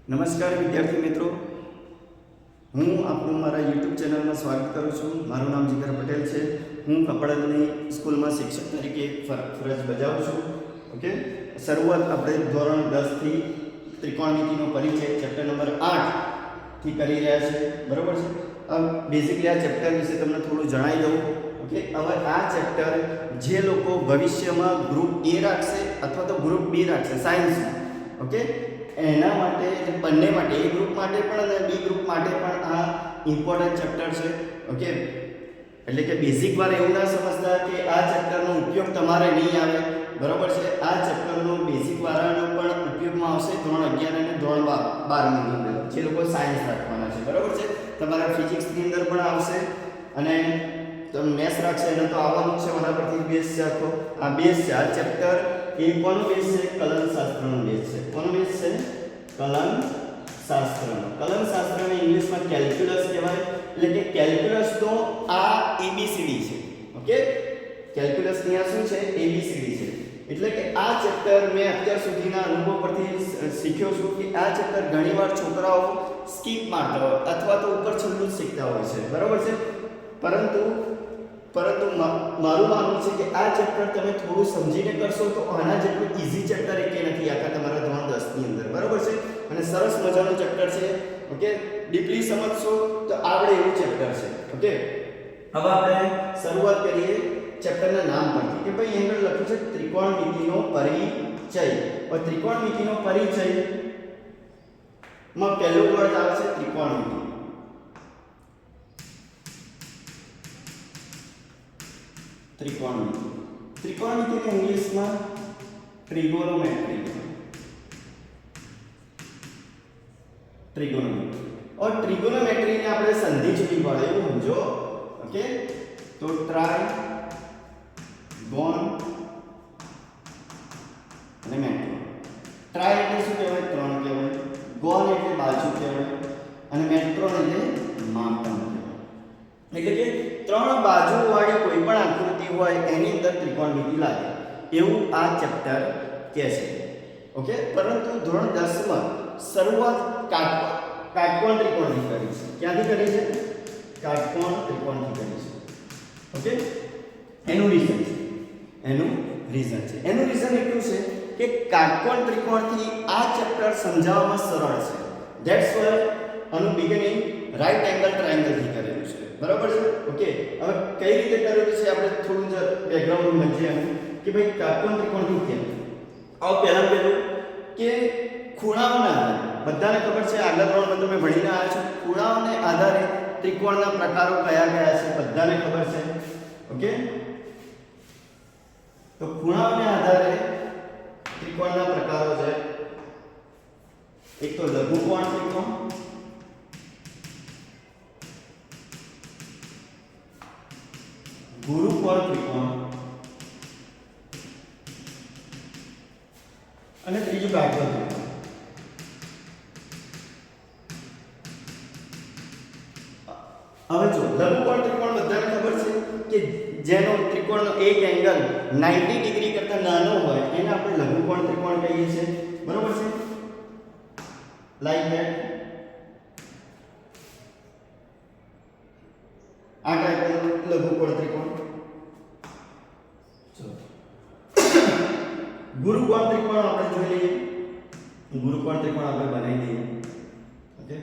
નમસ્કાર વિદ્યાર્થી મિત્રો, હું આપનું મારા યુટ્યુબ ચેનલમાં સ્વાગત કરું છું. મારું નામ જીગર પટેલ છે. હું કપડાની સ્કૂલમાં શિક્ષક તરીકે ફરજ બજાવું છું. ઓકે, શરૂઆત આપણે ધોરણ 10 થી ત્રિકોણમિતિનો પરિચય ચેપ્ટર નંબર 8 થી કરી રહ્યા છે. બરોબર છે. બેઝિકલી આ ચેપ્ટર વિશે તમને થોડું જણાવી દઉં. ઓકે, હવે આ ચેપ્ટર જે લોકો ભવિષ્યમાં ગ્રુપ A રાખશે અથવા તો ગ્રુપ B રાખશે સાયન્સમાં, ઓકે, એના માટે બંને માટે, એ ગ્રુપ માટે પણ અને બી ગ્રુપ માટે પણ આ ઇમ્પોર્ટન્ટ ચેપ્ટર છે. ઓકે, એટલે કે બેઝિક વાર એવું ના સમજતા કે આ ચેપ્ટરનો ઉપયોગ તમારે નહીં આવે. બરાબર છે. આ ચેપ્ટરનો બેઝિક વાળાનો પણ ઉપયોગમાં આવશે ધોરણ 11 અને ધોરણ 12 ની અંદર, જે લોકો સાયન્સ રાખવાના છે. બરાબર છે. તમારા ફિઝિક્સની અંદર પણ આવશે અને તમે મેથ્સ રાખશે એને તો આવવાનું છે. એના પરથી બેઝ છે આખો. આ બેઝ છે. આ ચેપ્ટર એ કોનો બેઝ છે? કલનશાસ્ત્રનો બેઝ છે. કોનો બેઝ છે? કલનશાસ્ત્રનો. કલનશાસ્ત્રને ઇંગ્લિશમાં કેલ્ક્યુલસ કહેવાય. એટલે કે કેલ્ક્યુલસ તો આ એબીસીડી છે. ઓકે, કેલ્ક્યુલસ ની આ શું છે? એબીસીડી છે. એટલે કે આ ચેપ્ટર મેં અત્યાર સુધીના અનુભવ પરથી શીખ્યો છું કે આ ચેપ્ટર ઘણીવાર છોકરાઓ સ્કીપ મારતા હોય અથવા તો ઉપર છેલ્લું જ શીખતા હોય છે. બરાબર છે. પરંતુ મારું માનવું છે કે આ ચેપ્ટર તમે થોડું સમજીને કરશો તો આના જેટલું ઈઝી ચેપ્ટર એકે નથી આખા તમારા ધોરણ 10 ની અંદર. બરાબર છે. અને સરસ મજાનું ચેપ્ટર છે. ઓકે, ડીપલી સમજશો તો આવડે એવું ચેપ્ટર છે. ઓકે, હવે આપણે શરૂઆત કરીએ ચેપ્ટરના નામ પરથી કે ભાઈ અહીં લખ્યું છે ત્રિકોણમિતિનો પરિચય. હવે ત્રિકોણમિતિનો પરિચય માં પહેલું વર્ડ આવે છે ત્રિકોણમિતિ. ત્રિકોણમિતિ. ત્રિકોણમિતિને ઇંગ્લિશમાં ટ્રિગોનોમેટ્રી. ટ્રિગોનોમેટ્રી. और ट्रिगोनोमेट्री ने આપણે સંધિ જોઈ પડે એવું સમજો. ઓકે, તો ટ્રાય ગોન અને મેટ્રો. ટ્રાય એટલે શું કહેવાય? ત્રણ કહેવાય. ગોન એટલે બાજુ કહેવાય અને મેટ્રો એટલે માપન કહેવાય. એટલે કે ત્રણ બાજુ વાળી કોઈ પણ આકૃતિ હોય એની અંદર ત્રિકોણમિતિ લાગે એવું આ ચેપ્ટર કહે છે. ઓકે, પરંતુ ધોરણ 10 માં શરૂઆત કાટકોણ ત્રિકોણથી કરી છે. ક્યાંથી કરી છે? કાટકોણ ત્રિકોણથી કરી છે. ઓકે, એનું રીઝન એટલું છે કે કાટકોણ ત્રિકોણથી આ ચેપ્ટર સમજાવવામાં સરળ છે. ધેટ્સ વાય આનું બિગિનિંગ રાઈટ એંગલ ટ્રાયેંગલ થી કરેલું છે. બરાબર છે. ઓકે, હવે કઈ રીતે કરેલું છે આપણે થોડું બેકગ્રાઉન્ડ સમજીએ કે ભાઈ કાટકોણ ત્રિકોણ શું છે. આવ પહેલું કે ખૂણાઓના આધારે બધાને ખબર છે, આગલા ધોરણમાં તમે ભણીને આવ્યા છો, ખૂણાઓને આધારે ત્રિકોણના પ્રકારો કયા કયા છે બધાને ખબર છે. ઓકે, તો ખૂણાઓને આધારે ત્રિકોણના પ્રકારો છે. એક તો લઘુકોણ ત્રિકોણ, ગુરુકોણ ત્રિકોણ અને ત્રીજું કાટકોણ ત્રિકોણ. હવે જો લઘુકોણ ત્રિકોણ બધાને ખબર છે કે જેનો ત્રિકોણનો એક એંગલ 90 ડિગ્રી કરતા નાનો હોય એને આપણે લઘુકોણ ત્રિકોણ કહીએ છીએ. બરોબર છે. Like that. આ ટાઈપનો લઘુકોણ ત્રિકોણ. ગુરુકોણ ત્રિકોણ આપણે જોઈ લઈએ. ગુરુકોણ ત્રિકોણ આપણે બનાવી દઈએ. ઓકે,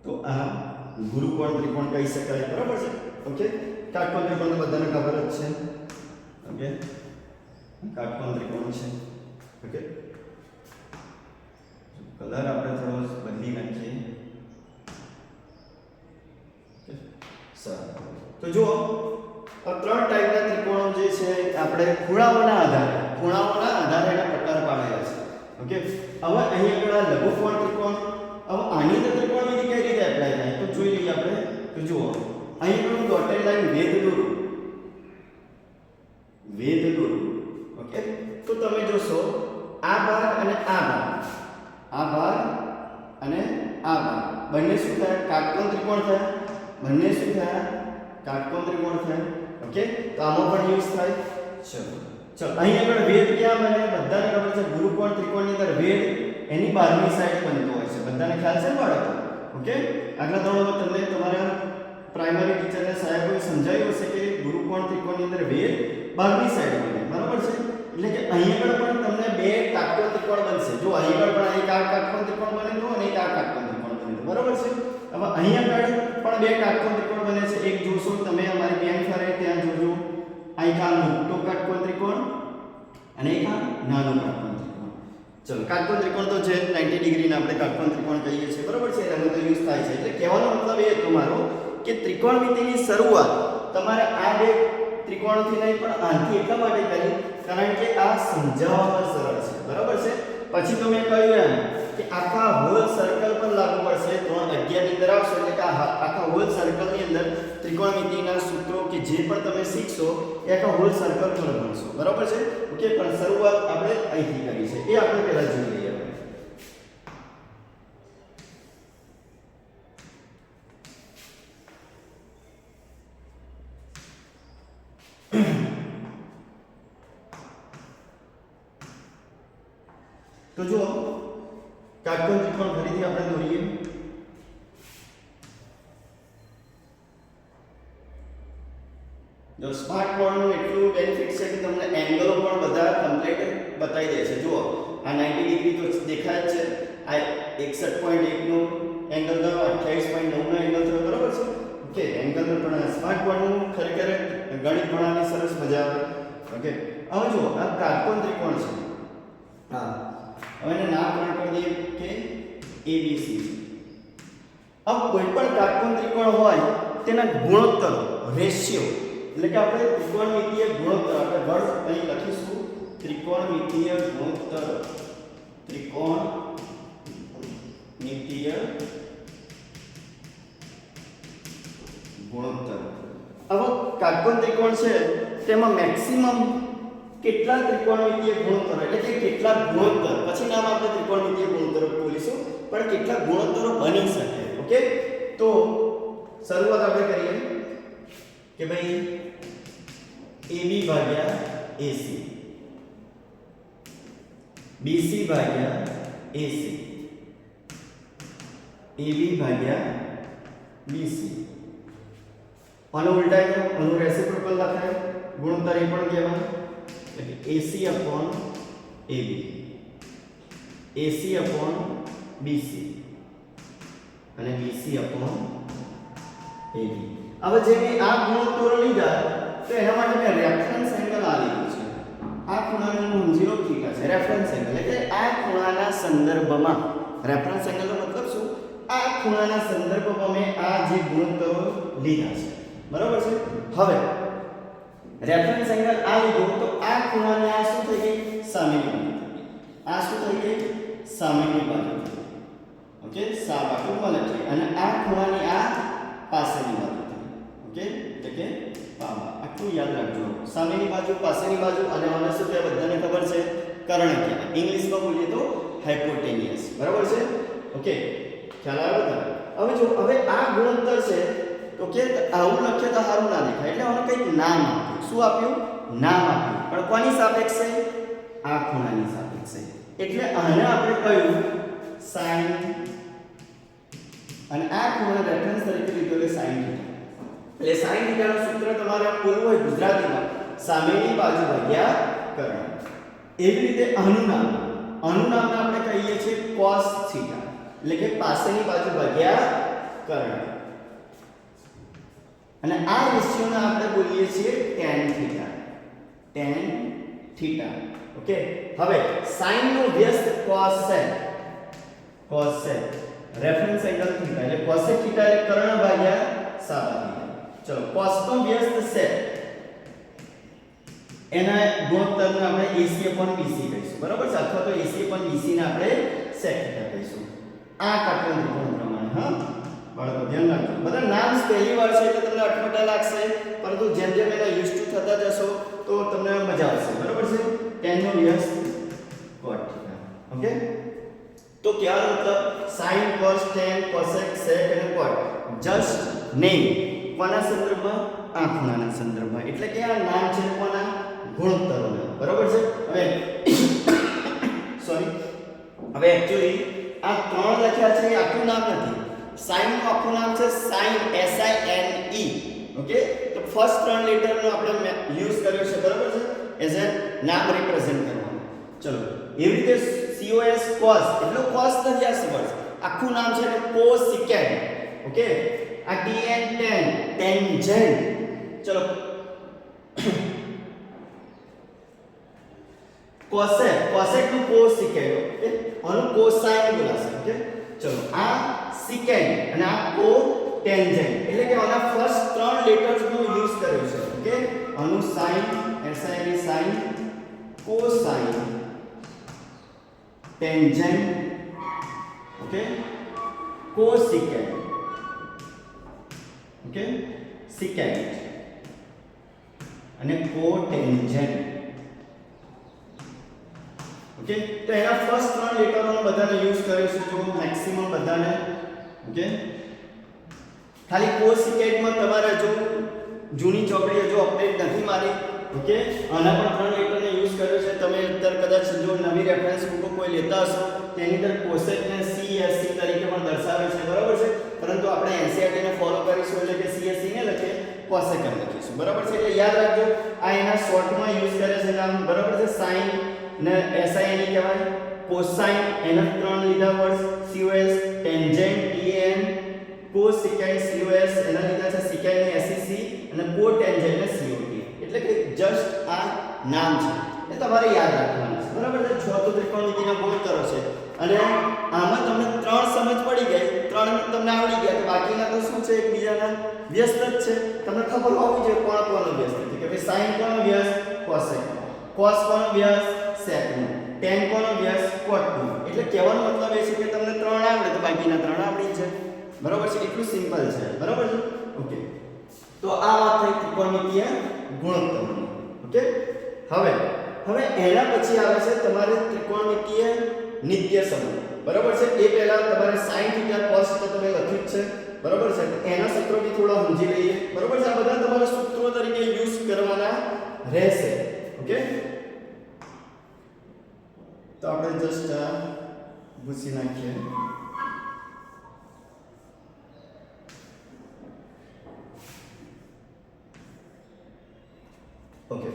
તો આ ગુરુકોણ ત્રિકોણ કહી શકાય. બરાબર છે. ઓકે, કાટકોણ ત્રિકોણ તો બધાને ખબર જ છે. ઓકે, કાટકોણ ત્રિકોણ છે. ઓકે, કલર આપણે થોડો બદલી નાખીએ. સારું, તો જુઓ આ ત્રણ ટાઈપના ત્રિકોણો જે છે આપણે ખૂણાઓના આધારે એના પ્રકાર પાડેલા છે. ઓકે, હવે અહીંયા આગળ લઘુકોણ ત્રિકોણ. હવે આની અંદર ત્રિકોણમિતિ કઈ રીતે એપ્લાય થાય તો જોઈ લઈએ આપણે. તો જુઓ અહીં પણ ડોટેડ લાઈન વેધ દોરું. ઓકે, તો તમે જોશો આ ભાગ અને આ ભાગ બંને શું થાય? કાટકોણ ત્રિકોણ થાય. બંને શું થાય? કાટકોણ ત્રિકોણ થાય. ઓકે, તો આમાં પણ યુઝ થાય. ચલો ચલો અહીં આગળ વેધ ક્યાં બને? બધાને ખબર છે ગુરુકોણ ત્રિકોણની અંદર વેધ એની બહારની સાઈડ બનતો હોય છે. બધાને ખ્યાલ છે ને બાળકો? ઓકે, આગલા ધોરણમાં તમને તમારા પ્રાઇમરી ટીચરને સાહેબોએ સમજાવ્યું હશે કે ગુરુકોણ ત્રિકોણની અંદર વેધ બહારની સાઈડ બને, બરાબર છે? એટલે કે અહીં આગળ પણ તમને બે કાટકોણ ત્રિકોણ બનશે. જો અહીં આગળ પણ એક આ કાટકોણ ત્રિકોણ બને તો અને એક આ કાટકોણ ત્રિકોણ બને તો, બરાબર છે? હવે અહીં આગળ પણ બે કાટકોણ ત્રિકોણ બને છે. એક જોશો તમે અમારી પેન ફરે ત્યાં જોજો, આ એક આ મોટો કાટકોણ ત્રિકોણ અને એક આ નાનો કાટકોણ ત્રિકોણ. ચલો, કાટકોણ ત્રિકોણ તો છે 90 ડિગ્રીના આપણે કાટકોણ ત્રિકોણ કહીએ છીએ, બરાબર છે? એનો તો યુઝ થાય છે. એટલે કહેવાનો મતલબ એ હતો મારો કે ત્રિકોણમિતિની શરૂઆત તમારે આ બે ત્રિકોણથી નહીં પણ આથી એટલા માટે કરી કારણ કે આ સમજાવવામાં સરળ છે, બરાબર છે? પછી તો મેં કહ્યું એમ કે આખા હોલ સર્કલ પર લાગુ પડશે. 3 11 ની અંદર આવશે એટલે કે આખા હોલ સર્કલની અંદર ત્રિકોણમિતિના સૂત્રો કે જે પણ તમે શીખશો એ આખા હોલ સર્કલ પર ભણશો, બરાબર છે? ઓકે, પણ શરૂઆત આપણે અહીંથી કરી છે એ આપણે પહેલા જોઈ લઈએ. તો જો કાટકોણ ત્રિકોણ ફરીથી આપણે દોરીએ. જો સ્માર્ટ બોર્ડનું એટલું બેનિફિટ છે કે તમને એંગલો પણ બધા કમ્પ્લીટ બતાવી દે છે. જુઓ, આ 90 ડિગ્રી તો દેખાય જ છે. આ 61.1 નો એંગલ ગયો, 28.9 નો એંગલ થયો, બરાબર છે? ઓકે, એંગલ પણ સ્માર્ટ બોર્ડનું ખરેખર ગણિત ભણવાની સરસ મજા આવે. ઓકે, હવે જુઓ આ કાટકોણ ત્રિકોણ છે. હા, હવે એને નામ કરી દઈએ કે ABC. अब કોઈ પણ કાટકોણ ત્રિકોણ હોય તેના ગુણોત્તર રેશિયો એટલે કે આપણે ત્રિકોણમિતિય ગુણોત્તર આપણે વર્ડ અહીં લખીશું ત્રિકોણમિતિય ગુણોત્તર. ત્રિકોણમિતિય ગુણોત્તર. હવે કાટકોણ ત્રિકોણ છે તેમાં મેક્સિમમ કેટલા ત્રિકોણમિતિય ગુણોત્તર એટલે કે કેટલા ગુણોત્તર, પછી નામ આપણે ત્રિકોણમિતિય ગુણોત્તર બોલીશું, પણ કેટલા ગુણોત્તરો બની શકે. ઓકે, તો શરૂઆત આપણે કરીએ કે ભાઈ AB ભાગ્યા AC, BC ભાગ્યા AC, AB ભાગ્યા BC. આનો ઉલટાય તો આનું રેસિપ્રોકલ લખાય, ગુણોત્તર એ પણ કહેવાય એટલે AC upon AB, AC upon BC અને BC upon AB. હવે જે મેં આ ગુણોત્તરો લીધા તો એના માટે મેં રેફરન્સ એંગલ આ લીધું છે. આ ખૂણાનો હું 0 થીટા છે રેફરન્સ એંગલ એટલે આ ખૂણાના સંદર્ભમાં. રેફરન્સ એંગલનો મતલબ શું? આ ખૂણાના સંદર્ભમાં મેં આ જે ગુણોત્તરો લીધા છે, બરાબર છે? હવે રેફરન્સ એંગલ આ લીધું તો આ ખૂણાને આ શું થઈ ગઈ? સામેની બાજુ. આ શું થઈ ગઈ? સામેની બાજુ. ઓકે, બાજુ મલટી અને આ ખૂણાની આ પાસેની બાજુ. ઓકે, એટલે કે આટલું યાદ રાખજો. સામેની બાજુ, પાસેની બાજુ અને આને શું કહેવાય? બધાને ખબર છે કર્ણ કહેવાય. ઇંગ્લિશમાં બોલીએ તો હાઇપોટેનિયસ, બરાબર છે? ઓકે, ખ્યાલ આવ્યો તમને? હવે જો હવે આ ગુણોત્તર છે તો કે આવું લખીએ તો સારું ના દેખાય એટલે આને કંઈક નામ આપ્યું. શું આપ્યું? નામ આપ્યું. પણ કોની સાપેક્ષે? આ ખૂણાની સાપેક્ષે. એટલે આને આપણે કહ્યું sin અને આ ખૂણો રેફરન્સ તરીકે લીધો એટલે sin થીટા. એટલે sin થીટાનું સૂત્ર તમારે બોલવું હોય ગુજરાતીમાં સામેની બાજુ ભાગ્યા કર્ણ. એવી રીતે આનું નામ આપણે કહીએ છીએ cos થીટા એટલે કે પાસેની બાજુ ભાગ્યા કર્ણ. અને આ રેશિયોને આપણે બોલીએ છીએ tan theta. tan theta. Okay, હવે sin નો વ્યસ્ત cos sec. cos sec reference angle theta એટલે cosec થીટા એટલે કર્ણ ભાગ્યા સાબા થીટા. ચલો, cos નો વ્યસ્ત sec એના ગુણોત્તરને આપણે AC upon BC કહીશું, બરાબર છે? અથવા તો AC upon BC ને આપણે sec થીટા કહીશું. આ કાટકોણ ત્રિકોણ પ્રમાણે. હા બાળકો ધ્યાન રાખજો. બધા નામ પહેલી વાર છે એટલે તમને અટપટા લાગશે, પરંતુ જેમ જેમ એના યુઝ ટુ થતા જશો તો તમને મજા આવશે, બરાબર છે? tan નો વ્યસ્ત cot થીટા. ઓકે, તો क्या मतलब sin cos tan cosec sec અને cot જસ્ટ નેમ કોના સંદર્ભમાં? આ ખૂણાના સંદર્ભમાં. એટલે કે આ નામ છે કોના? ગુણોત્તરોના. બરાબર છે. હવે સોરી, હવે એક્ચ્યુઅલી આ ત્રણ લખ્યા છે એ આખું નામ નથી. સાઇન નું આખું નામ છે સાઇન, SINE. ઓકે, તો ફર્સ્ટ ત્રણ લેટર નો આપણે યુઝ કર્યો છે. બરાબર છે, એઝ અ નામ રિપ્રેઝન્ટ કરવા. ચલો, એવી રીતે COS cos, એટલો cos નથી આ શબ્દ, આખું નામ છે cosecant. ઓકે, આ TN tan, tangent. ચલો, cosec, cosec નું cosecant. ઓકે, આનું cosine બોલાશે. ઓકે, ચલો, આ secant અને આ cotangent, એટલે કે આના ફર્સ્ટ ત્રણ લેટર્સ નો યુઝ કર્યો છે. ઓકે, આનું sin, SIN sin, cosine, tangent, okay, cosecant, okay, secant અને cotangent. ઓકે, તો એના ફર્સ્ટ ત્રણ લેટરોનો બધાને યુઝ કર્યો છે જો મેક્સિમમ બધાને. ઓકે, ખાલી cosecant તમારે જો જૂની ચોપડી જો અપડેટ નથી મારી. ઓકે, આના પણ ત્રણ લેટરને યુઝ કર્યો છે. તમે અત્યારે કદાચ જો નવી રેફરન્સ બુકો કોઈ લેતા હશો તેની અંદર cosec ને CSC તરીકે પણ દર્શાવે છે. બરાબર છે, પરંતુ આપણે NCERT ને ફોલો કરીશું એટલે કે CSC ને લખીએ, cosec લખીશું. બરાબર છે, એટલે યાદ રાખજો આ એના શોર્ટમાં યુઝ કરે છે નામ. બરાબર છે, sin ને SIN કહેવાય, cosine એના ત્રણ લીધા words, COS, tangent TN, cosecant COS એના લીધા છે secant ને SEC અને cotangent ને COT. એટલે કે જસ્ટ આ નામ છે એ તમારે યાદ રાખવાનું છે. બરાબર છે, છ તો ત્રિકોણમિતિના ગુણોત્તરો છે અને આમાં તમને ત્રણ સમજ પડી ગઈ, ત્રણ તમને આવડી ગયા, તો બાકીના તો શું છે? એકબીજાના વ્યસ્ત જ છે. તમને ખબર હોવી જોઈએ કોણ કોનો વ્યસ્ત છે. કે ભાઈ sin કોનો વ્યસ્ત? cosec. cos કોનો વ્યસ્ત? sec. tan કોનો વ્યસ્ત? cot. એટલે કહેવાનો મતલબ એ છે કે તમને ત્રણ આવડે તો બાકીના ત્રણ આવડી છે. બરાબર છે, એટલું સિમ્પલ છે. બરાબર છે. ઓકે, તો આ વાત થઈ ત્રિકોણમિતિય ગુણોત્તરોની. ઓકે, હવે એના પછી આવે છે તમારે ત્રિકોણમિતિય નિત્ય સમૂહ. બરાબર છે, એ પહેલા તમારે sin θ cos θ તમે લખ્યું જ છે. બરાબર છે, એના સૂત્રો બી થોડા સમજી લઈએ. બરાબર છે, આ બધા તમારે સૂત્રો તરીકે યુઝ કરવાના રહેશે. ઓકે, તો આપણે જસ્ટ ભૂસી નાખીએ. ઓકે,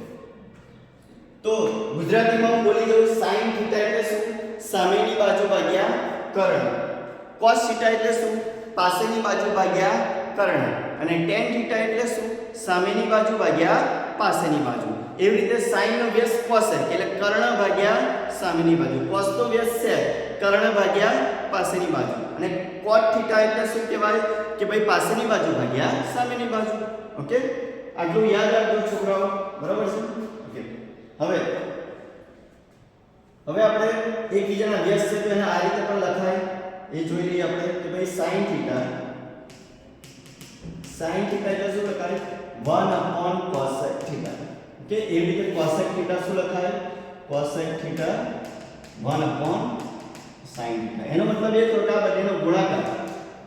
તો ગુજરાતીમાં હું બોલી દઉં. sin θ એટલે શું? સામેની બાજુ ભાગ્યા કર્ણ. cos θ એટલે શું? પાસેની બાજુ ભાગ્યા કર્ણ. અને tan θ એટલે શું? સામેની બાજુ ભાગ્યા પાસેની બાજુ. એવી રીતે sin નો વ્યસ્ત cosec એટલે કર્ણ ભાગ્યા સામેની બાજુ, cos તો વ્યસ્ત sec કર્ણ ભાગ્યા પાસેની બાજુ, અને cot θ એટલે શું કહેવાય? કે ભાઈ પાસેની બાજુ ભાગ્યા સામેની બાજુ. ઓકે, આટલું યાદ રાખજો છોકરાઓ. બરાબર છે. ઓકે, હવે આપણે એકબીજાના વ્યસ્ત છે તો એને આ રીતે પણ લખાય એ જોઈ લઈએ આપણે. કે ભાઈ sin θ એટલે શું લખાય? 1/cosec θ. ઓકે, એવી રીતે cosec θ શું લખાય? cosec θ 1/sin θ. એનો મતલબ એ થયો કે આ બંનેનો ગુણાકાર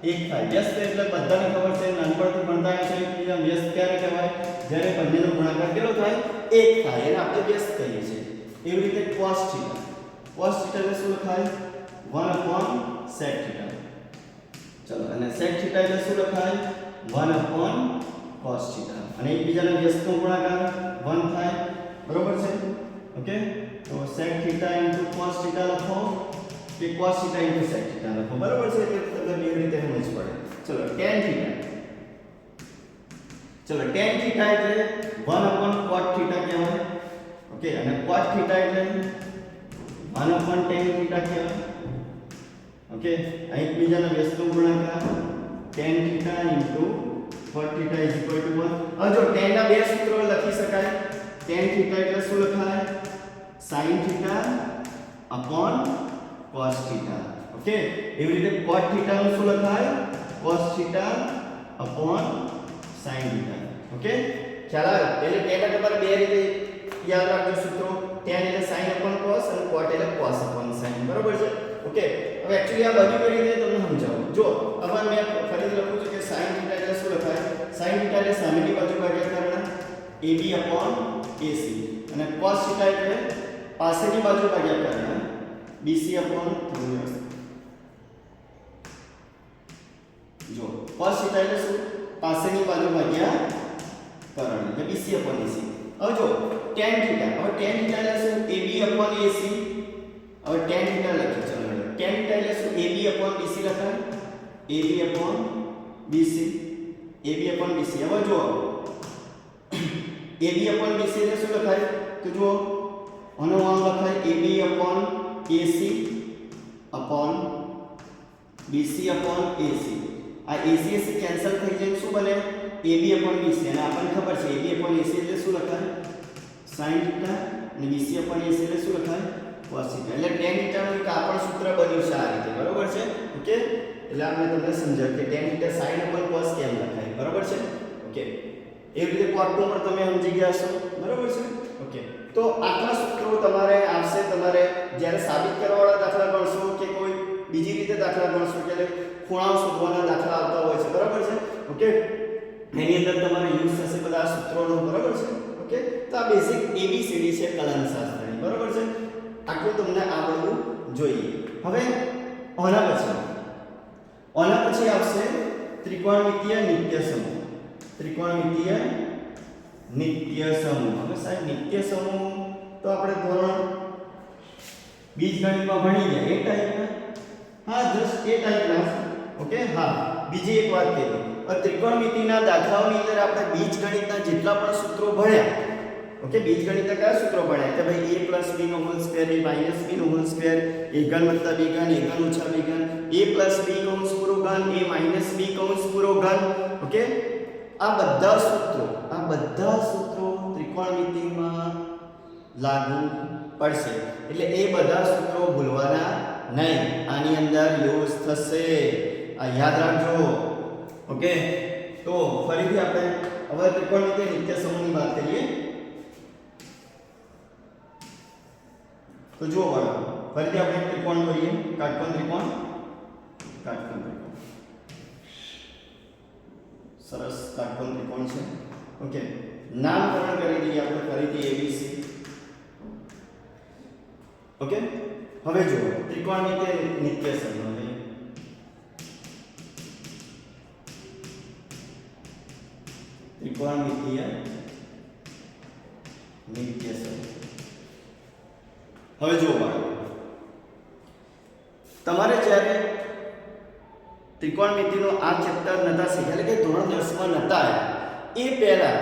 એક થાય. વ્યસ્ત એટલે બધાને ખબર છે, નાનપણથી ભણતા છે કે વ્યસ્ત ક્યારે કહેવાય? જ્યારે બંનેનો ગુણાકાર કેટલો થાય? એક થાય, એને આપણે વ્યસ્ત કહીએ છીએ. એવી રીતે cos θ એટલે શું લખાય? 1/sec θ. ચલો, અને sec θ એટલે શું લખાય? 1/cos θ. અને એકબીજાના વ્યસ્તનો ગુણાકાર 1 થાય. બરોબર છે. ઓકે, તો sec θ * cos θ લખો કે cos θ * sec θ લખો. બરોબર છે, એટલે તમને બે રીતે સમજ પડે. ચલો, tan θ. ચલો, tan θ એટલે 1/cot θ કહેવાય. ઓકે, અને cot θ એટલે 1/tan θ કહેવાય. ઓકે, આ એકબીજાના વ્યસ્તનો ગુણાકાર tan θ * cot θ = 1. હવે જો tan ના બે સૂત્રો લખી શકાય. tan θ એટલે શું લખાય? sin θ / cos θ. ઓકે, એવી રીતે cot θ નું શું લખાય? cos θ / sin θ. ઓકે, ખ્યાલ આવે? એટલે tan તમારે બે રીતે યાદ રાખજો સૂત્રો. tan એટલે sin / cos અને cot એટલે cos / sin. બરોબર છે. ઓકે, હવે એકચ્યુઅલી આ બધી કરી દે તમને સમજાવું. જો હવે મેં ફરીથી લખું છું કે sin θ એટલે શું લખાય? sin θ એટલે સામેની બાજુ ભાગ્યા કર્ણ AB upon AC અને cos θ એટલે પાસેની બાજુ ભાગ્યા કર્ણ BC upon 3 જો cos θ એટલે શું પાસેની બાજુ ભાગ્યા કર્ણ એટલે BC upon AC હવે જો tan θ હવે tan θ એટલે શું AB upon AC હવે tan θ લખી ચલો tan θ એટલે શું AB upon BC લખાય AB upon BC AB upon BC હવે જો AB upon BC એટલે શું લખાય તો જો આનો આમ લખાય AB upon AC upon BC upon AC આ AC કેન્સલ થઈ જાય શું બને AB upon BC અને આપણને ખબર છે AB upon AC એટલે શું લખાય sin θ અને BC upon AC એટલે શું લખાય cos θ એટલે tan θ નું એક આપણ સૂત્ર બન્યું છે આ રીતે બરોબર છે ઓકે એટલે આપણે તમને સમજાવ્યું કે tan θ sin upon cos કેમ લખાય બરોબર છે ઓકે એ રીતે પાર્ટ 2 માં તમે સમજી ગયા છો બરોબર છે ઓકે તો આટલા સૂત્રો તમારે આવશે તમારે જ્યારે સાબિત કરવાવાળા દાખલા ગણશો કે કોઈ બીજી રીતે દાખલા ગણશો કે ખૂણાઓ શોધવાના દાખલા આવતા હોય છે બરાબર છે ઓકે એની અંદર તમારે યુઝ થશે બધા સૂત્રોનો બરાબર છે ઓકે તો આ બેઝિક ABCD છે કલનશાસ્ત્રની બરાબર છે આટલું તમને આવડવું જોઈએ હવે આના પછી આવશે ત્રિકોણમિતીય નિત્ય સમૂહ ત્રિકોણમિતીય નિત્ય સમૂહ હવે સાહેબ નિત્ય સમૂહ તો આપણે ધોરણ બીજગણિતમાં ભણી ગયા એ ટાઈપના હા જસ્ટ એ ટાઈપના ઓકે હા બીજી એક વાત કહી દઉં ત્રિકોણમિતિના દાખલાઓની અંદર આપણે બીજગણિતના જેટલા પણ સૂત્રો ભણ્યા ઓકે બીજગણિતના કયા સૂત્રો ભણ્યા કે ભાઈ a + b નો હોલ સ્ક્વેર a - b નો હોલ સ્ક્વેર a ઘન + b ઘન a ઘન - b ઘન a + b કૌંસ પૂરો ઘન a - b કૌંસ પૂરો ઘન ઓકે આ બધા સૂત્રો ત્રિકોણમિતિમાં લાગુ પડશે એટલે એ બધા સૂત્રો ભૂલવાના નહીં આની અંદર યુઝ થશે આ યાદ રાખજો ઓકે તો ફરીથી આપણે હવે ત્રિકોણમિતિય નિત્ય સમૂહની વાત કરીએ તો જુઓ બાળકો ફરીથી આપણે ત્રિકોણ કરીએ કાટકોણ ત્રિકોણ સરસ કાટકોણ ત્રિકોણ છે ઓકે નામકરણ કરી દઈએ આપણે ફરીથી ABC ઓકે હવે જુઓ ત્રિકોણમિતિય નિત્ય સમૂહ ત્રિકોણમિતિય નિત્ય સમૂહ હવે જુઓ બાળકો તમારે જ્યારે ત્રિકોણમિતિનો આ ચેપ્ટર નતા શીખ્યા એટલે કે ધોરણ 10 માં નતા એ પહેલા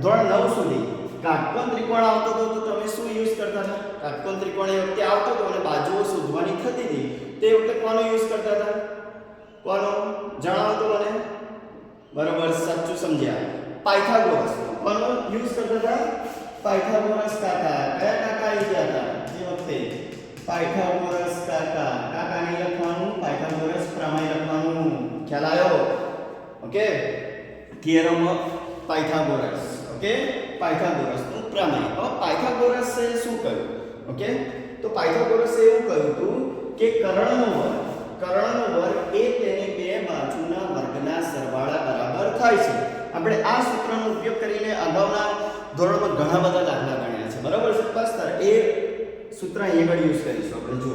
ધોરણ 9 સુધી કાટકોણ ત્રિકોણ આવતો હતો તો તમે શું યુઝ કરતા હતા કાટકોણ ત્રિકોણ એ વખતે આવતો હતો અને બાજુઓ શોધવાની થતી હતી તે વખતે કોનો યુઝ કરતા હતા કોનો જણાવો તો મને બરાબર સાચું સમજ્યા પાયથાગોરસ કોનો યુઝ કરતા હતા પાયથાગોરસ કાકા કયા કાકા આવી ગયા હતા એ વખતે પાયથાગોરસ કાકા નહીં લખવાનું પાયથાગોરસ પ્રમેય લખવાનું ખ્યાલ આવ્યો okay theorem of Pythagoras okay પાયથાગોરસનું પ્રમેય હવે પાયથાગોરસે શું કહ્યું ઓકે તો પાયથાગોરસે એવું કહ્યું હતું કે કર્ણનો વર્ગ એ તેની બે બાજુના વર્ગના સરવાળા બરાબર થાય છે આપણે આ સૂત્રનો ઉપયોગ કરીને અગાઉના ધોરણમાં ઘણા બધા દાખલા ગણ્યા છે બરાબર છે બસ એ સૂત્ર અહીંયા આગળ યુઝ કરીશું આપણે જો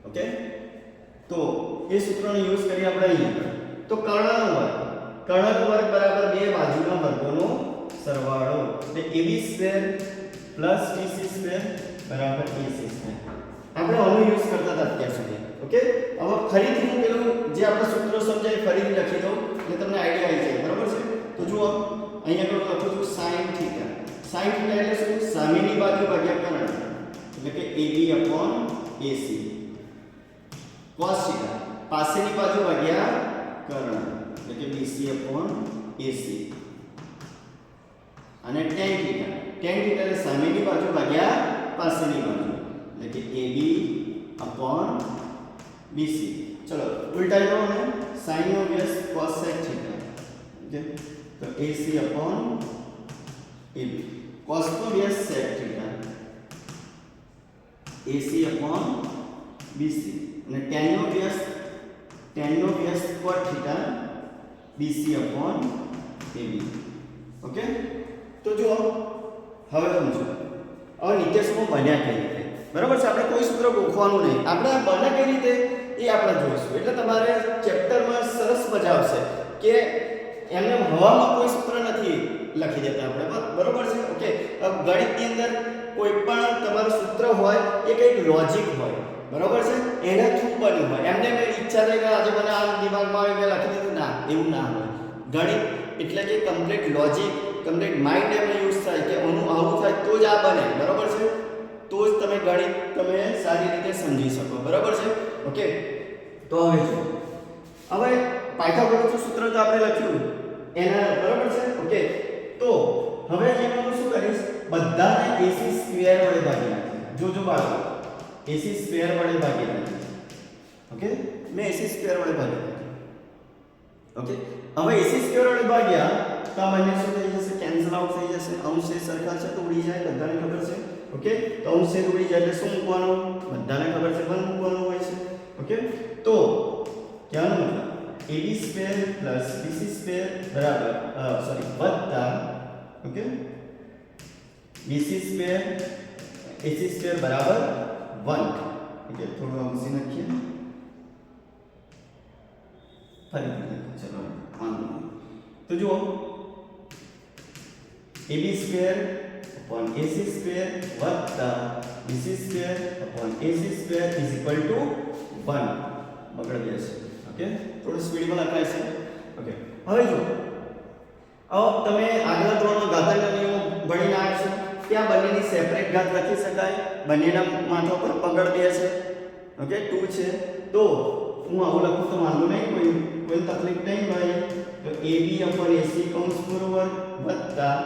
ઓકે તો એ સૂત્રનો યુઝ કરી આપણે અહીંયા તો કર્ણનો વર્ગ બરાબર બે બાજુના વર્ગોનો સરવાળો એટલે AB² + BC² બરાબર AC² આપણે આનો યુઝ કરતા હતા અત્યાર સુધી ઓકે હવે ફરીથી હું પેલું જે આપણે સૂત્રો સમજાય ફરીથી લખી દઉં એટલે તમને આઈડિયા આવી જાય બરાબર છે તો જુઓ અહીંયા આગળ લખું છું sin θ એટલે શું સામેની બાજુ ભાગ્યા કર્ણ એટલે કે AB/AC cos θ પાસેની બાજુ ભાગ્યા કર્ણ એટલે કે BC/AC અને tan θ એટલે સામેની બાજુ ભાગ્યા પાસેની બાજુ એટલે કે AB/BC ચલો ઉલટાઈ દો અને sin નો વ્યસ્ત cos sec θ ઓકે તો AC/AB cos નો વ્યસ્ત sec θ AC/BC અને tan નો વ્યસ્ત cot θ BC upon AB. Okay, તો જુઓ હવે સમજો હવે નિત્યસમો બન્યા કઈ રીતે, બરાબર છે. આપણે કોઈ સૂત્ર ગોખવાનું નહીં, આપણે બને કઈ રીતે એ આપણે જોઈશું. એટલે તમારે ચેપ્ટરમાં સરસ મજા આવશે કે એમને હવામાં કોઈ સૂત્ર નથી લખી દેતા આપણે, બરોબર છે. ઓકે, ગણિતની અંદર કોઈ પણ તમારું સૂત્ર હોય એ કંઈક લોજિક હોય, બરોબર છે, એના થ્રુ બન્યું હોય. એમને મેં ઈચ્છા થઈ કે આજે મને આ દિમાગમાં આવી મેં લખી દીધું, ના, એવું ના હોય. ગણિત એટલે કે કમ્પ્લીટ લોજિક, કમ્પ્લીટ માઇન્ડ એમને યુઝ થાય કે આનું આવું થાય તો જ આ બને, બરોબર છે. તો જ તમે ગણિત તમે સારી રીતે સમજી શકો, બરોબર છે. ઓકે, તો હવે જો હવે પાયથાગોરસનું સૂત્ર તો આપણે લખ્યું એના, બરોબર છે. ઓકે, તો હવે અહીંયા હું શું કરીશ, બધાને AC સ્ક્વેર વડે ભાગી નાખીએ. જો બાળકો AC સ્ક્વેર વડે ભાગી નાખીએ. ઓકે, મેં AC સ્ક્વેર વડે ભાગી નાખ્યું. ઓકે, હવે AC સ્ક્વેર વડે ભાગ્યા તો આ બંને શું થઈ જશે, કેન્સલ આઉટ થઈ જશે. અંશ એ સરખા છે તો ઉડી જાય, બધાને ખબર છે. ઓકે, તો અંશ એ ઉડી જાય એટલે શું મૂકવાનું, બધાને ખબર છે 1 મૂકવાનું હોય છે. ઓકે, તો ક્યાંનો મતલબ AB square plus BC square બરાબર વત્તા, okay, BC square AC square બરાબર 1. ઓકે, થોડું અંશી નાખીએ, ફરીથી ચલો તો જુઓ AB square upon AC square વત્તા BC square upon AC square is equal to 1. બગડી જશે. ઓકે, થોડું સ્પીડમાં લખાય છે. ઓકે, હવે જો તમે આગલા ધોરણમાં ઘાતાંકના નિયમો ભણીને આવ્યા છો, ત્યાં બંનેની સેપરેટ ઘાત લખી શકાય, બંનેના માથા પર પકડ દે છે. ઓકે, 2 છે તો હું આવું લખું તો વાંધો નહીં, કોઈ તકલીફ નહીં ભાઈ. તો AB upon AC કૌંસ પૂરો વર્ગ વત્તા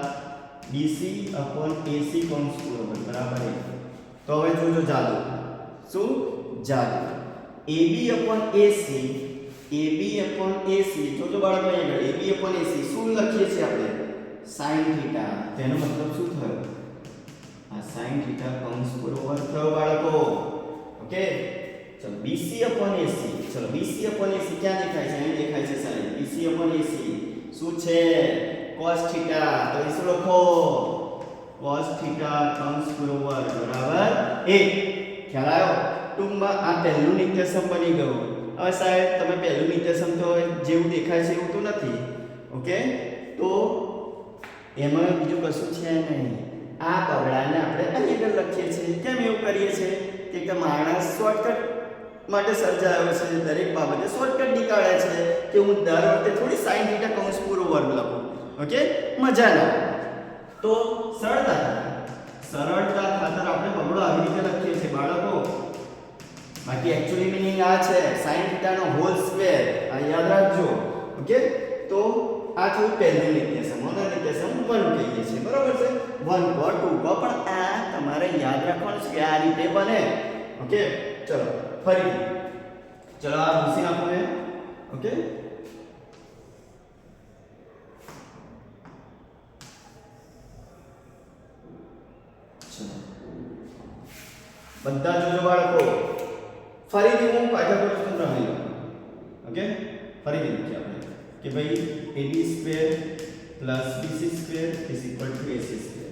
BC upon AC કૌંસ પૂરો વર્ગ બરાબર 1. તો હવે જોજો જાદુ, શું જાદુ, AB upon AC જોજો બાળકો અહીંયા AB upon AC શું લખીએ છીએ આપણે, sin થીટા. તેનો મતલબ શું થયો, આ sin થીટા કૌંસ પૂરો વર્ગ થયો બાળકો. ઓકે, ચલો BC upon AC, ચલો BC upon AC ક્યાં દેખાય છે, અહીં દેખાય છે સાહેબ. BC upon AC શું છે, cos થીટા. તો એ શું લખો, cos થીટા કૌંસ પૂરો વર્ગ બરાબર 1. ખ્યાલ આવ્યો? ટૂંકમાં આ પહેલું નિત્યસમ બની ગયું. હવે સાહેબ તમે પહેલું નિત્યસમ તો જેવું દેખાય છે એવું તો નથી. ઓકે, તો એમાં બીજું કશું છે નહીં. આ પગલાને આપણે અહીં આગળ લખીએ છીએ. કેમ એવું કરીએ છીએ કે માણસ શોર્ટકટ માટે સર્જાયો છે, દરેક બાબતે શોર્ટકટ નીકાળે છે કે હું દર વખતે થોડી sin થીટા કૌંસ પૂરો વર્ગ લખું. ઓકે, મજા ના. તો સરળતા ખાતર આપણે બગડો આવી રીતે લખીએ છીએ બાળકો. બાકી એકચ્યુઅલી મીનિંગ આ છે sin થીટા નો હોલ સ્ક્વેર, આ યાદ રાખજો. ઓકે, તો આ થયું પહેલું નિત્યસમ, અને નિત્યસમ 1 કહીએ છીએ, બરાબર છે. 1 કો 2 કો, પણ આ તમારે યાદ રાખવાનું છે કે આ રીતે બને. ઓકે, ચલો ફરી ચલો આ ભૂસી નાખો ને. ઓકે, બધા જોજો બાળકો, ફરીથી હું પાયથાગોરસ નું પ્રમેય લઉં. ઓકે, ફરીથી લખીએ આપણે કે ભાઈ AB square plus BC square is equal to AC square.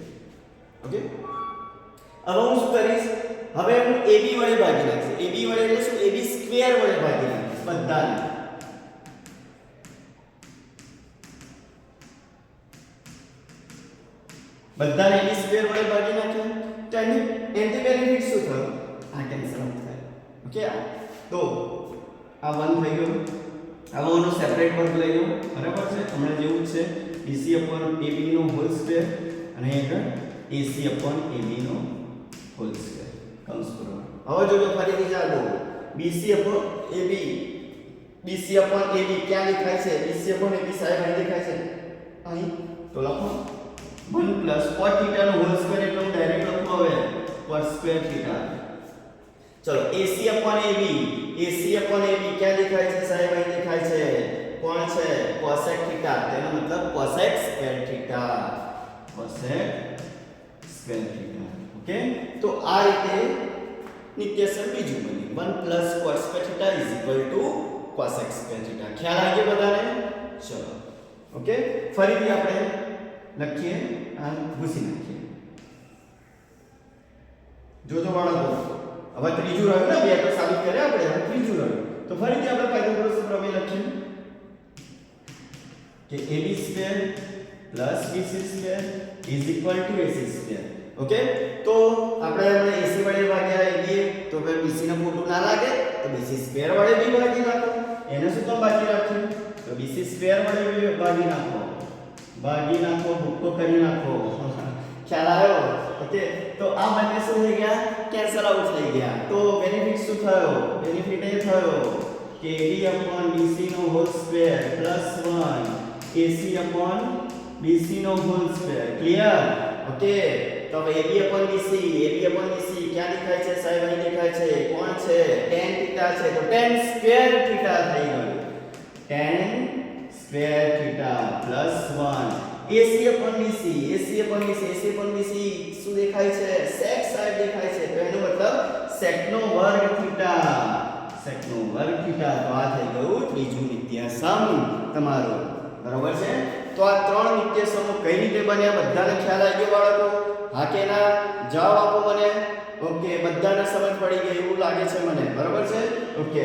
Okay, હવે હું શું કરીશ, હવે હું AB વડે ભાગી નાખીશ. AB વડે એટલે શું, AB સ્ક્વેર વડે ભાગી નાખીશ બધાને. બધાને AB સ્ક્વેર વડે ભાગી નાખ્યા તો એન્ટી બેનિફિટ શું થયું, આ કેન્સલ થાય. ઓકે, તો આ 1 થઈ ગયું. હવે આનો સેપરેટ વર્ગ લઈ લો, બરાબર છે, હમણાં જેવું જ છે. BC upon AB નો હોલ સ્ક્વેર અને આગળ AC upon AB નો હોલ સ્ક્વેર કૌંસ પૂરો. હવે જોજો ફરીથી ચાલો BC upon AB ક્યાં દેખાય છે, BC upon AB સાહેબ અહીં દેખાય છે, અહીં. તો લખો 1 પ્લસ cos થીટા નો હોલ સ્ક્વેર એટલે હું ડાયરેક્ટ લખું હવે cos સ્ક્વેર થીટા. ચલો AC upon AB ક્યાં દેખાય છે સાહેબ, અહીં દેખાય છે. કોણ છે, cosec થીટા, તેનો મતલબ cosec સ્ક્વેર થીટા. ઓકે, તો આ રીતે નિત્યસમ બીજું બન્યું 1 plus cos square theta is equal to cosec square theta. ખ્યાલ આવી ગયો બધાને? ચલો ઓકે, ફરીથી આપણે લખીએ અને ભૂસી નાખીએ. જોજો બાળકો, હવે ત્રીજું રહ્યું ને, બે તો સાબિત કર્યા આપણે, હવે ત્રીજું રહ્યું. તો ફરીથી આપણે પાયથાગોરસનો પ્રમેય લખીએ કે ab² + bc² = ac². ઓકે, તો આપણે હવે ac વડે ભાગ્યા ab, તો હવે bc ને મોટું ના લાગે તો bc² વડે બી ભાગી નાખો. એને શું કામ બાકી રાખ્યું? તો bc² વડે ભાગી નાખો, ભૂક્કો કરી નાખો. ખ્યાલ આવ્યો? ઓકે, તો આ બંને શું થઈ ગયા? કેન્સલ આઉટ થઈ ગયા. તો બેનિફિટ શું થયો? બેનિફિટ એ થયો કે ab/bc² + 1 ac/bc² ક્લિયર? ઓકે, તો હવે ab/bc ક્યાં દેખાય છે સાહેબ? અહીં દેખાય છે. કોણ છે? tan થીટા છે. તો tan સ્ક્વેર થીટા થઈ ગયું. tan સ્ક્વેર થીટા + 1 ac/bc શું દેખાય છે? sec સાઈડ દેખાય છે. તો એનો મતલબ sec નો વર્ગ થીટા. તો આ થઈ ગયું ત્રીજું નિત્યસમ તમારું. બરોબર છે? તો આ ત્રણ નિત્યસમો કઈ રીતે બન્યા બધાને ખ્યાલ આવી ગયો બાળકો? હા કે ના? જવાબ આપો મને. ઓકે, બધાને સમજ પડી ગઈ એવું લાગે છે મને. બરોબર છે? ઓકે,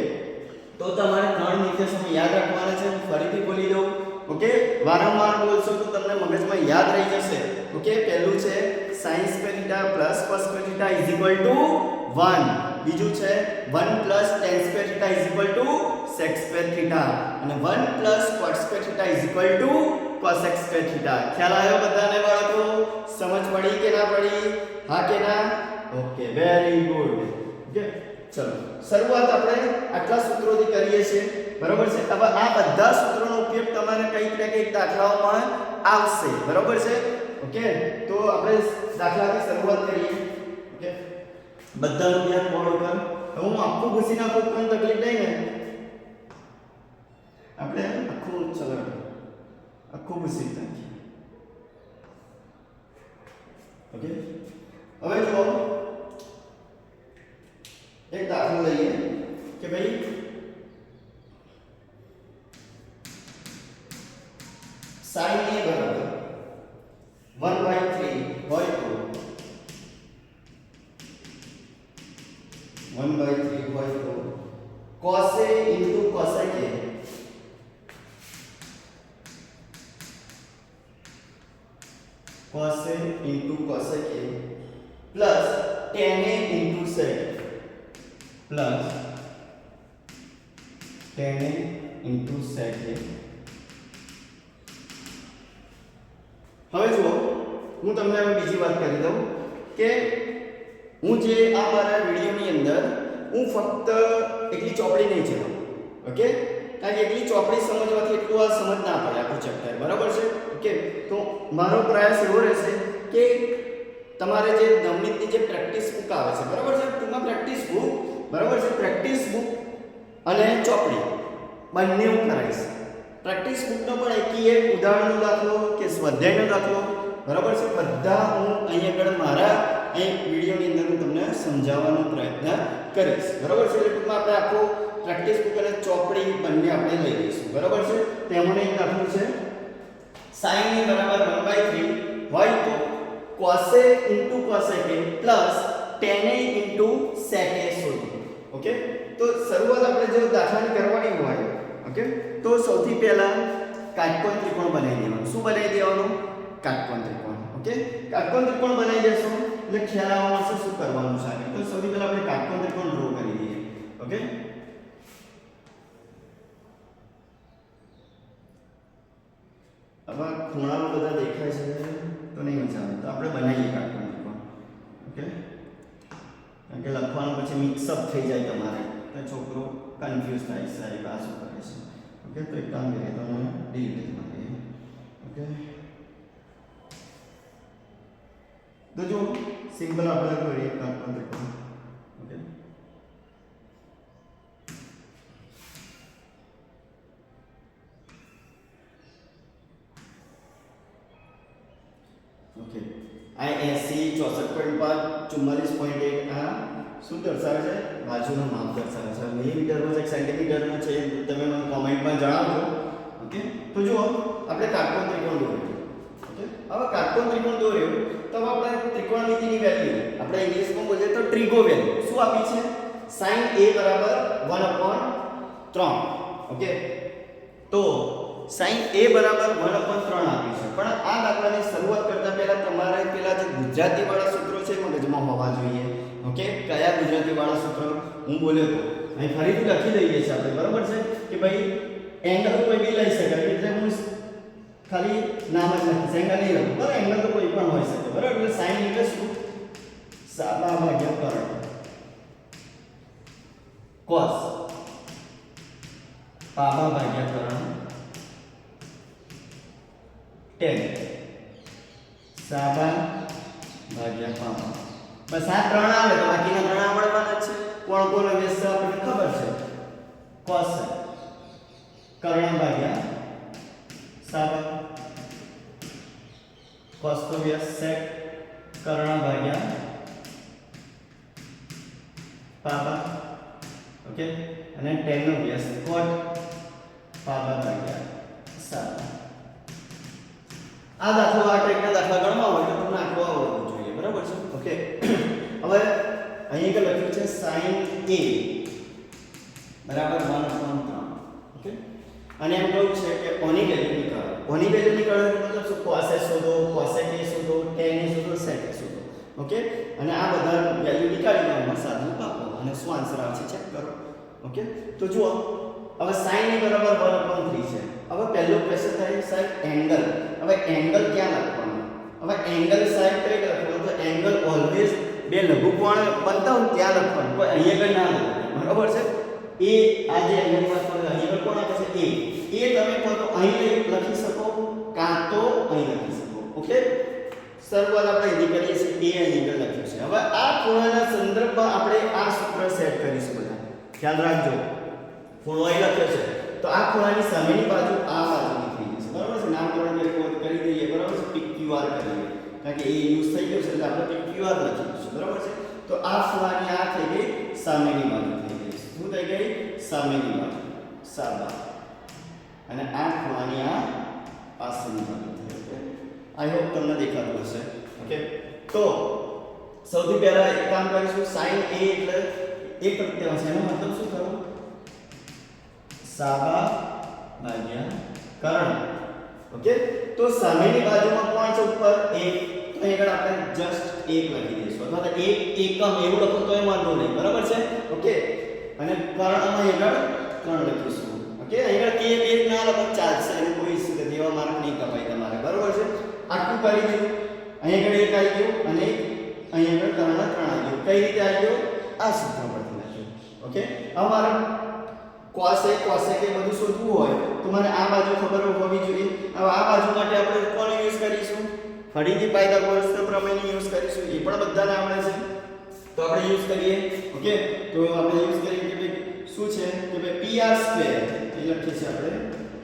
તો તમારે ત્રણ નિત્યસમો યાદ રાખવાના છે. હું ફરીથી બોલી દઉં. ઓકે, વારંવાર બોલશો તો તમને મગજમાં યાદ રહી જશે. ઓકે, પહેલું છે sin² + cos² = 1. બીજું છે 1 + tan² = sec² અને 1 + cot² = cosec² ખ્યાલ આવ્યો બધાને બાળકો? સમજ પડી કે ના પડી? હા કે ના? Okay, very good. ઓકે, ચલો શરૂઆત આપણે આટલા સૂત્રોથી કરીએ છીએ. બરોબર છે? હવે આ બધા સૂત્રોનો ઉપયોગ તમારે કંઈક ને કંઈક દાખલાઓમાં આવશે. બરોબર છે? ઓકે, તો આપણે દાખલાથી શરૂઆત કરીએ. ઓકે, બધાનું ધ્યાન બોર્ડ ઉપર. હવે હું આખું ઘૂસી નાખું કોઈ તકલીફ નહીં ને? આપણે આખું ઘૂસી નાખીએ. ઓકે, હવે જો એક દાખલો લઈએ કે ભાઈ sin a બરાબર 1/3 હોય તો 1/3 હોય તો cos a * cosec a cos a * cosec a plus tan a * sec plus tan a * sec a. હવે જુઓ, હું તમને હવે બીજી વાત કરી દઉં કે હું જે આ મારા વિડિયોની અંદર હું ફક્ત એકલી ચોપડી નહીં ચલાવું. ઓકે, કારણ કે એકલી ચોપડી સમજવાથી એટલું આ સમજ ના પડે આખું ચેપ્ટર. બરાબર છે? ઓકે, તો મારો પ્રયાસ એવો રહેશે કે તમારે જે નવનીતની જે પ્રેક્ટિસ બુક આવે છે, બરાબર છે, ટૂંકમાં પ્રેક્ટિસ બુક, બરાબર છે, પ્રેક્ટિસ બુક અને ચોપડી બંને હું કરાવીશ. પ્રેક્ટિસ બુકનો પણ એક ઉદાહરણનો દાખલો કે સ્વાધ્યાયનો દાખલો, બરાબર છે, બધા હું અહીં આગળ મારા અહીં વિડીયોની અંદર હું તમને સમજાવવાનો પ્રયત્ન કરીશ. બરાબર છે? એટલે ટૂંકમાં આપણે આખો પ્રેક્ટિસ બુક અને ચોપડી બંને આપણે લઈ લઈશું. બરાબર છે? તેમાંનો એક દાખલો છે sin a બરાબર 1/3 હોય તો cos a * cosec a plus tan a * sec a શોધો. ઓકે, તો શરૂઆત આપણે જો દાખલાની કરવાની હોય, ઓકે, તો સૌથી પહેલા કાટકોણ ત્રિકોણ બનાવી દેવાનું. શું બનાવી દેવાનું? કાટકોણ ત્રિકોણ. ઓકે, કાટકોણ ત્રિકોણ બનાવી દેશો એટલે ખ્યાલ આવવા મળશે શું કરવાનું છે. તો સૌથી પહેલા આપણે કાટકોણ ત્રિકોણ ડ્રો કરી દઈએ. ઓકે, હવે ખૂણાઓ બધા દેખાય છે તો નહીં મજા આવે, તો આપણે બનાવીએ કાટકોણ ત્રિકોણ. ઓકે, કારણ કે લખવાનું પછી મિક્સઅપ થઈ જાય તમારે તો છોકરો કન્ફ્યુઝ થાય સાહેબ આ શું કરે છે. ઓકે, તો એક કામ કરીએ તો ડિલીટ કરીએ. ઓકે, તો જો સિમ્પલ આપણે કરીએ કાટકોણ ત્રિકોણ. ઓકે, ઓકે, આ 80 64.5 44.8 આ શું દર્શાવે છે? બાજુનું માપ દર્શાવે છે. મિલીમીટરમાં છે સેન્ટીમીટરમાં છે તમે મને કોમેન્ટમાં જણાવજો. ઓકે, તો જુઓ આપણે કાટકોણ ત્રિકોણ દોર્યો. ઓકે, હવે કાટકોણ ત્રિકોણ દોર્યો તો આપણે ત્રિકોણમિતિની વેલ્યુ આપણે ઇંગ્લિશમાં બોલીએ તો ટ્રિગો વેલ્યુ શું આપી છે? sin a બરાબર 1/3. ઓકે, તો sin a બરાબર 1/3 આપી છે. પણ આ દાખલાની શરૂઆત કરતા પહેલા તમારે પેલા જે ગુજરાતી વાળા સૂત્રો છે મગજમાં હોવા જોઈએ. ઓકે, કયા ગુજરાતી વાળા સૂત્રો હું બોલ્યો તો અહીં ફરીથી લખી દઈએ છીએ આપણે, બરાબર છે કે ભાઈ એંગલ કોઈ બી લઈ શકાય, એટલે હું ખાલી નામ જ લખીશ, એંગલ નહીં લખું, બરાબર? એંગલ તો કોઈ પણ હોઈ શકે, બરાબર? એટલે sin એટલે શું? સાબા ભાગ્યા કર્ણ. cos પાબા ભાગ્યા કર્ણ. tan સાબા ભાગ્યા પાબા. બસ આ ત્રણ આવે તો બાકીના ત્રણ આવડવાના જ છે. કોણ કોણ વ્યસ્ત આપણને ખબર છે. cos કર્ણ ભાગ્યા સાબા, cos તો વ્યસ્ત sec કર્ણ ભાગ્યા પાબા. ઓકે, અને tan નો વ્યસ્ત cot પાબા ભાગ્યા સાબા. આ દાખલો આ ટાઈપના દાખલા ગણવા હોય તો તમને આખો આવડવું જોઈએ, બરાબર છે? ઓકે, હવે અહીં એક લખ્યું છે sin a બરાબર 1/3. ઓકે, અને એમ કહ્યું છે કે કોની વેલ્યુ નીકાળો. કોની વેલ્યુ નીકાળો મતલબ શું? cos a શોધો, cosec a શોધો, tan a શોધો, sec a શોધો. ઓકે, અને આ બધા વેલ્યુ નીકાળીને એમાં સાદું આપો અને શું આન્સર આવશે ચેક કરો. ઓકે, તો જુઓ હવે sin a બરાબર 1/3 છે. હવે પહેલો ક્વેશ્ચન થાય સાહેબ એંગલ. હવે એંગલ ક્યાં લખવાનું? હવે એંગલ સાહેબ કઈ લખવાનું? તો એંગલ ઓલવેઝ બે લઘુકોણ બનતા હોય ત્યાં લખવાનું, કોઈ અહીંયા આગળ ના લખવાનું, બરાબર છે? એ આ જે એંગલ વાત કરે અહીંયા કોણ આપે છે? a. તમે કહો તો અહીં લખી શકો કાં તો અહીં લખી શકો. ઓકે, શરૂઆત આપણે અહીંથી કરીએ છીએ, a અહીં આગળ લખ્યું છે. હવે આ ખૂણાના સંદર્ભમાં આપણે આ સૂત્ર સેટ કરીશું. બધા ખ્યાલ રાખજો, ખૂણો અહીં લખ્યો છે તો આ ખૂણાની સામેની બાજુ આ બાજુની થઈ જશે, બરાબર છે? નામકરણ કરી દઈએ, બરાબર છે? PQR કરીએ કારણ કે એ યુઝ થઈ ગયો છે એટલે આપણે PQR લખી દઈશું, બરાબર છે? તો આ ખૂણાની આ થઈ ગઈ સામેની બાજુ થઈ ગઈ. શું થઈ ગઈ? સામેની બાજુ સાબા. અને આ ખૂણાની આ પાછળની બાજુ થઈ ગઈ. આઈ હોપ તમને દેખાતું હશે. ઓકે, તો સૌથી પહેલા એક કામ કરીશું. sin a એટલે એક તૃતીયાંશ, એનો મતલબ શું થયો? સાબા ભાગ્યા કર્ણ. ઓકે, તો સામેની બાજુમાં કોણ છે? ઉપર 1. તો આગળ આપણે જસ્ટ 1 લખી દઈશું અથવા તો 1 એકમ એવું લખો તોય વાંધો નહીં, બરાબર છે? ઓકે, અને કર્ણમાં આગળ 3 લખીશું. ઓકે, આગળ કે 1 ના લખો ચાલશે, એને કોઈ ઇશ્યુ નથી, એવા માર્ક નહીં કપાય તમારે, બરાબર છે? આટલું કરી દીધું. અહીં આગળ 1 આવી ગયું અને અહીં આગળ કર્ણ 3 આવી ગયું. કઈ રીતે આવી ગયું? આ સૂત્ર પરથી લખ્યું. ઓકે, હવે મારે cosec એ બધું શોધવું હોય તો મને આ બાજુ ખબર હોવી જોઈએ. હવે આ બાજુ માટે આપણે કોણ યુઝ કરીશું? ફરીથી પાયથાગોરસના પ્રમેયને યુઝ કરીશું. એ પણ બધાને આવડે છે તો આપણે યુઝ કરીએ. ઓકે, તો આપણે યુઝ કરીએ કે ભાઈ શું છે કે ભાઈ pr² એ લખીએ છીએ આપણે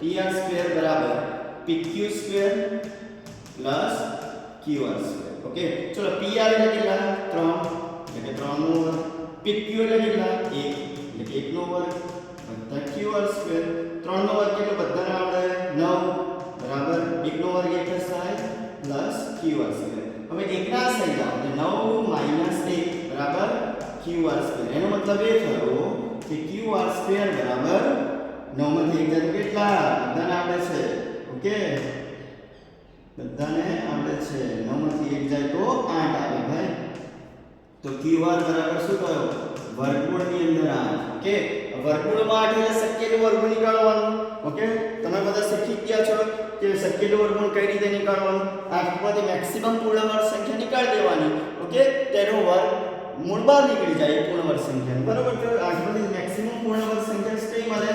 pr² બરાબર pq² qr². ઓકે, ચલો pr એટલે કેટલા? 3 એટલે કે 3 નો વર્ગ, pq એટલે કેટલા? 1 એટલે કે 1 નો વર્ગ qr². 3 નો વર્ગ કેટલો બધાને આવડે? 9 બરાબર 1 નો વર્ગ 1 થાય qr². હવે એકના થઈ જાવ એટલે 9 - 1 બરાબર qr². એનો મતલબ એ થયો કે qr² બરાબર 9 માંથી 1 જાય કેટલા? બધાને આવડે છે. ઓકે, બધાને આવડે છે. 9 માંથી 1 જાય તો 8 આવે ભાઈ. તો qr બરાબર શું થયો? વર્ગમૂળની અંદર 8. ઓકે, વર્ગમૂળમાં 8 એટલે શક્યનું વર્ગમૂળ નીકાળવાનું. ઓકે, તમે બધા શીખી ગયા છો કે શક્યનું વર્ગમૂળ કઈ રીતે નીકાળવાનું. 8 માંથી મેક્સિમમ પૂર્ણ વર્ગ સંખ્યા નીકાળી દેવાની. ઓકે, તેનો વર્ગમૂળ બહાર નીકળી જાય પૂર્ણ વર્ગ સંખ્યા, બરાબર? તો 8 માંથી મેક્સિમમ પૂર્ણ વર્ગ સંખ્યા કઈ મળે?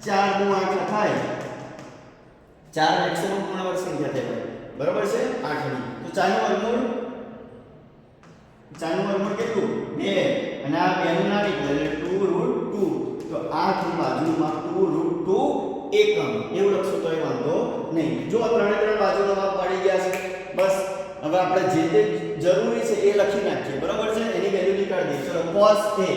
4 નું 8 થાય. 4 મેક્સિમમ પૂર્ણ વર્ગ સંખ્યા થાય, બરાબર છે? 8 ની તો 4 નું વર્ગમૂળ કેટલું? 2. અને આ 2 નું ના નીકળે એટલે 2√2. તો 8 ની બાજુમાં 2√2 એકમ એવું લખશું તોય વાંધો નહીં. જો આ ત્રણે ત્રણ બાજુનો માપ પડી ગયા છે. બસ હવે આપણે જે તે જરૂરી છે એ લખી નાખીએ, બરાબર છે, એની વેલ્યુ નીકાળી દઈએ. ચલો cos a,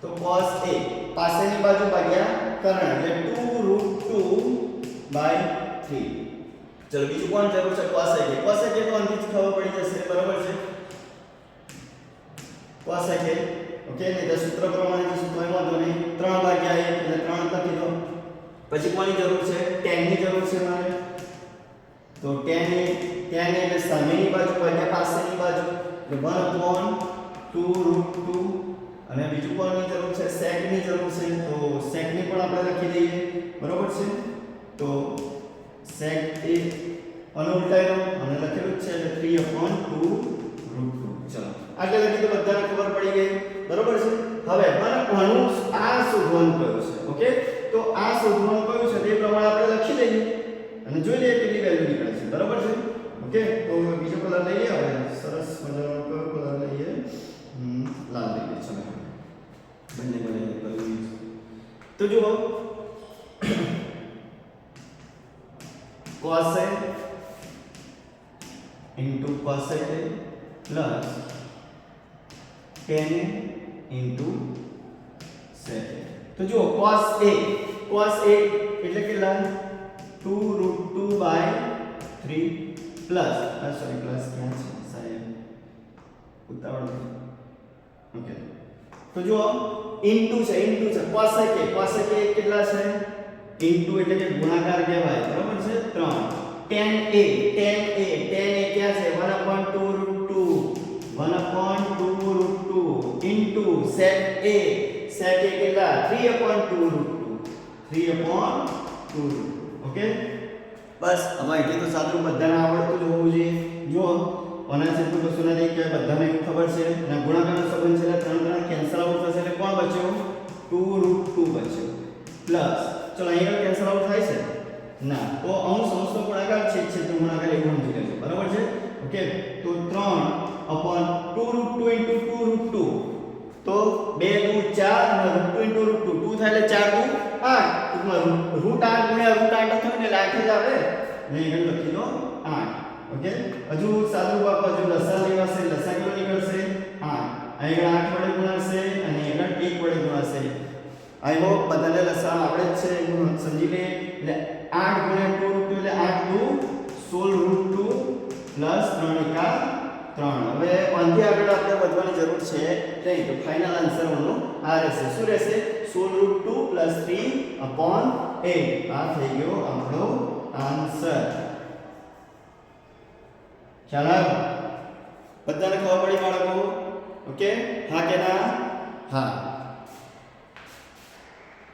તો cos a પાસેની બાજુ ભાગ્યા કર્ણ એટલે 2√2/3. ચલો બીજું કોણ જરૂર છે? cos a. cos a તો અંતિમ ખબર પડી જશે, બરાબર છે, cos a. ઓકે, ને તો સૂત્ર પ્રમાણે જો સૂત્ર વાંધો નહીં, 3/1 એટલે 3 લખી દો. પછી કોની જરૂર છે? tan ની જરૂર છે મારે, તો tan એટલે સામેની બાજુ ભાગ્યા પાસેની બાજુ એટલે 1/2√2. અને બીજું કોની જરૂર છે? sec ની જરૂર છે, તો sec ની પણ આપણે લખી દઈએ, બરાબર છે. તો sec એ આનો ઉલટાયો અને લખેલું છે એટલે 3/2√2. ચલો આટલે લખી તો બધાને ખબર પડી ગઈ, બરાબર છે. હવે મને આનું આ શોધવાનું કહ્યું છે, ઓકે, તો આ શોધવાનું કહ્યું છે તે પ્રમાણે આપણે લખી લઈએ અને જોઈ લઈએ કેટલી વેલ્યુ નીકળે છે, બરાબર છે. ઓકે, તો બીજો કલર લઈએ આપણે, સરસ મજાનો કયો કલર લઈએ? લાલ લઈએ. ચલો બંને કલર તો જુઓ, cos a into cos a plus tan a into sec a. તો જુઓ cos a એટલે કેટલા? 2√2/3 પ્લસ સોરી પ્લસ ક્યાં છે સાહેબ, ઉતાવળ. ઓકે, તો જુઓ ઇન્ટુ છે cos a કેટલા છે? ઇન્ટુ એટલે કે ગુણાકાર કહેવાય, બરાબર છે, 3. tan a ક્યાં છે? 1/2√2 ઇન્ટુ sec a કેટલા? 3/2√2. ઓકે, બસ હવે એટલે તો સાદું બધાને આવડતું જ હોવું જોઈએ. જો આના જેટલું કશું નથી કે બધાને એવું ખબર છે, અને ગુણાકારનો સંબંધ છે એટલે 3 કેન્સલ આઉટ થશે એટલે કોણ બચ્યો? 2√2 બચ્યો. પ્લસ ચલો અહીંયા કેન્સલ આઉટ થાય છે ના, તો અંશ અંશનો ગુણાકાર છે તો ગુણાકાર એવું સમજી લેજો, બરાબર છે. ઓકે, તો 3/2√2 * 2√2, તો 2 * 2 = 4 અને √2 * √2 2 થાય એટલે 4 * 2 8. ટૂંકમાં √8 * √8 થયું ને એટલે 8 જ આવે ને, એને લખી દો 8. ઓકે, હજુ સાદું બાપા જો લસા લેવાશે, લસા કેટલો નીકળશે? 8. અહીંયા 8 વડે ગુણાશે અને અહીંયા 1 વડે ગુણાશે. આઈ હોપ બધાને લસા આવડે જ છે, હું સમજી લે. એટલે 8 * 2√2 એટલે 8 * 2 16√2 પ્લસ 3 * 3. હવે આનાથી આગળ આપણે વધવાની જરૂર છે નહીં, તો ફાઇનલ આન્સર નો આ રહેશે. શું રહેશે? 16√2 પ્લસ 3/8. આ થઈ ગયો આપણો આન્સર. ખ્યાલ આવ્યો? બધાને ખબર પડી બાળકો? ઓકે, હા કે ના? હા.